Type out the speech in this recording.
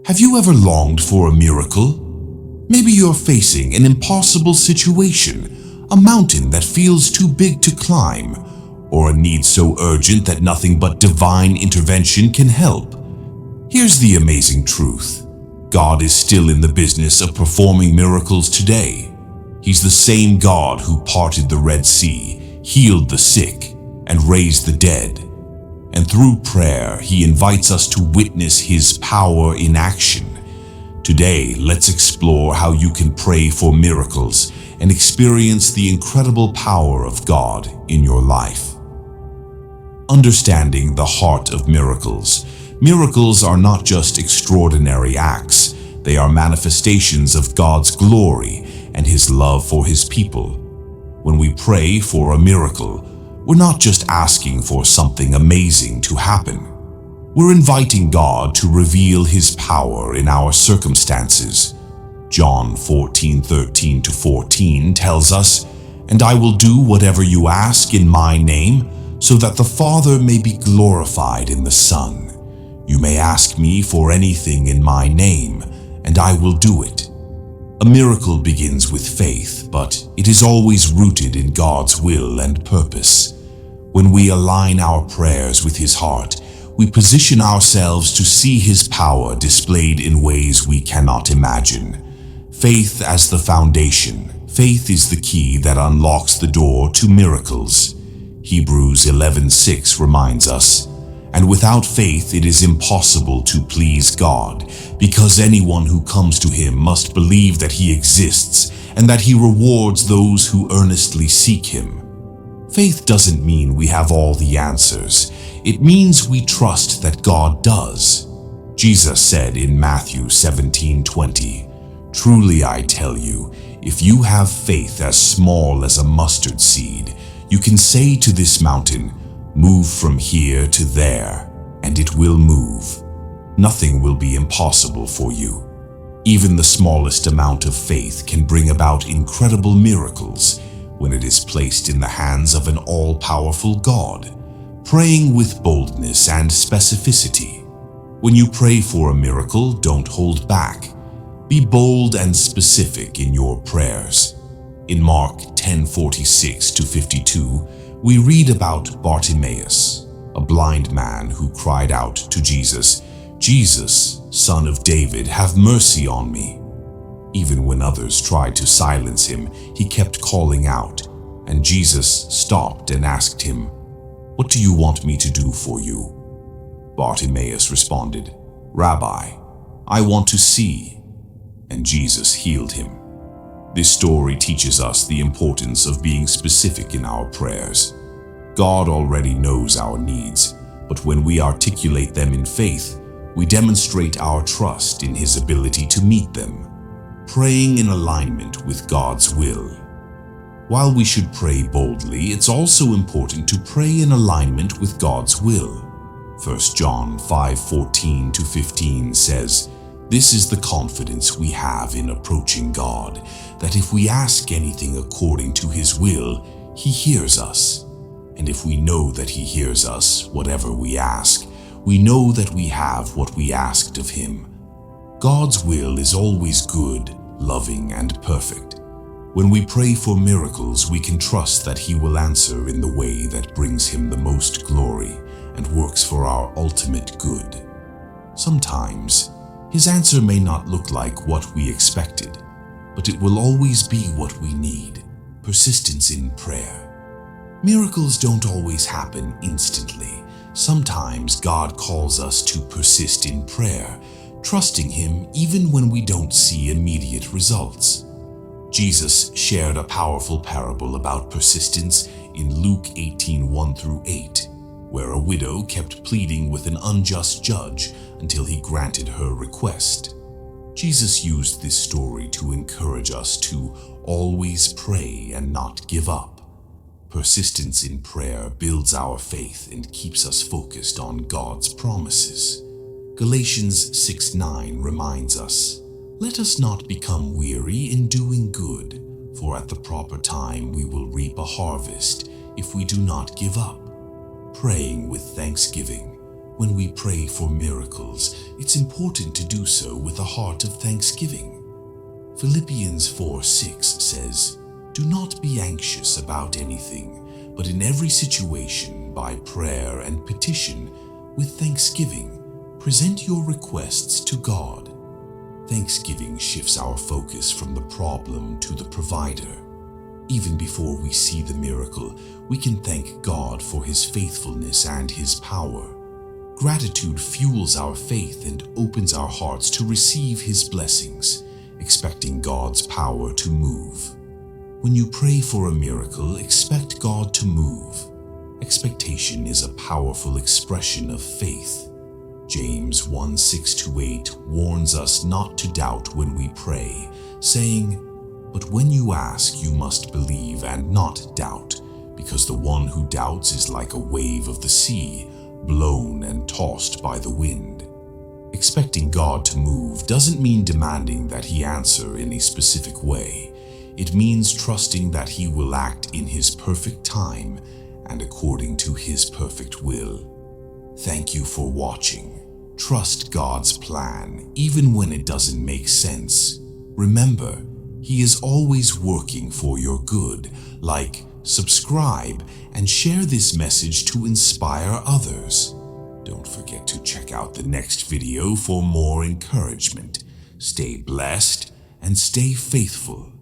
Have you ever longed for a miracle? Maybe you're facing an impossible situation, a mountain that feels too big to climb, or a need so urgent that nothing but divine intervention can help. Here's the amazing truth. God is still in the business of performing miracles today. He's the same God who parted the Red Sea, healed the sick, and raised the dead. And through prayer, He invites us to witness His power in action. Today, let's explore how you can pray for miracles and experience the incredible power of God in your life. Understanding the heart of miracles. Miracles are not just extraordinary acts. They are manifestations of God's glory and His love for His people. When we pray for a miracle, we're not just asking for something amazing to happen. We're inviting God to reveal His power in our circumstances. John 14:13-14 tells us, "And I will do whatever you ask in my name, so that the Father may be glorified in the Son. You may ask me for anything in my name, and I will do it." A miracle begins with faith, but it is always rooted in God's will and purpose. When we align our prayers with His heart, we position ourselves to see His power displayed in ways we cannot imagine. Faith as the foundation. Faith is the key that unlocks the door to miracles. Hebrews 11:6 reminds us, "And without faith it is impossible to please God, because anyone who comes to Him must believe that He exists and that He rewards those who earnestly seek Him." Faith doesn't mean we have all the answers. It means we trust that God does. Jesus said in Matthew 17:20, "Truly I tell you, if you have faith as small as a mustard seed, you can say to this mountain, 'Move from here to there,' and it will move. Nothing will be impossible for you." Even the smallest amount of faith can bring about incredible miracles when it is placed in the hands of an all-powerful God. Praying with boldness and specificity. When you pray for a miracle, don't hold back. Be bold and specific in your prayers. In Mark 10:46-52, we read about Bartimaeus, a blind man who cried out to Jesus, "Jesus, Son of David, have mercy on me." Even when others tried to silence him, he kept calling out, and Jesus stopped and asked him, "What do you want me to do for you?" Bartimaeus responded, "Rabbi, I want to see." And Jesus healed him. This story teaches us the importance of being specific in our prayers. God already knows our needs, but when we articulate them in faith, we demonstrate our trust in His ability to meet them. Praying in alignment with God's will. While we should pray boldly, it's also important to pray in alignment with God's will. 1 John 5:14-15 says, "This is the confidence we have in approaching God, that if we ask anything according to His will, He hears us. And if we know that He hears us, whatever we ask, we know that we have what we asked of Him." God's will is always good, loving, and perfect. When we pray for miracles, we can trust that He will answer in the way that brings Him the most glory and works for our ultimate good. Sometimes, His answer may not look like what we expected, but it will always be what we need: persistence in prayer. Miracles don't always happen instantly. Sometimes God calls us to persist in prayer, trusting Him even when we don't see immediate results. Jesus shared a powerful parable about persistence in Luke 18:1-8, where a widow kept pleading with an unjust judge until he granted her request. Jesus used this story to encourage us to always pray and not give up. Persistence in prayer builds our faith and keeps us focused on God's promises. Galatians 6:9 reminds us, "Let us not become weary in doing good, for at the proper time we will reap a harvest if we do not give up." Praying with thanksgiving. When we pray for miracles, it's important to do so with a heart of thanksgiving. Philippians 4:6 says, "Do not be anxious about anything, but in every situation, by prayer and petition, with thanksgiving, present your requests to God." Thanksgiving shifts our focus from the problem to the provider. Even before we see the miracle, we can thank God for His faithfulness and His power. Gratitude fuels our faith and opens our hearts to receive His blessings, expecting God's power to move. When you pray for a miracle, expect God to move. Expectation is a powerful expression of faith. James 1:6-8 warns us not to doubt when we pray, saying, "But when you ask, you must believe and not doubt, because the one who doubts is like a wave of the sea, blown and tossed by the wind." Expecting God to move doesn't mean demanding that He answer in a specific way. It means trusting that He will act in His perfect time and according to His perfect will. Thank you for watching. Trust God's plan, even when it doesn't make sense. Remember, He is always working for your good. Like, subscribe, and share this message to inspire others. Don't forget to check out the next video for more encouragement. Stay blessed and stay faithful.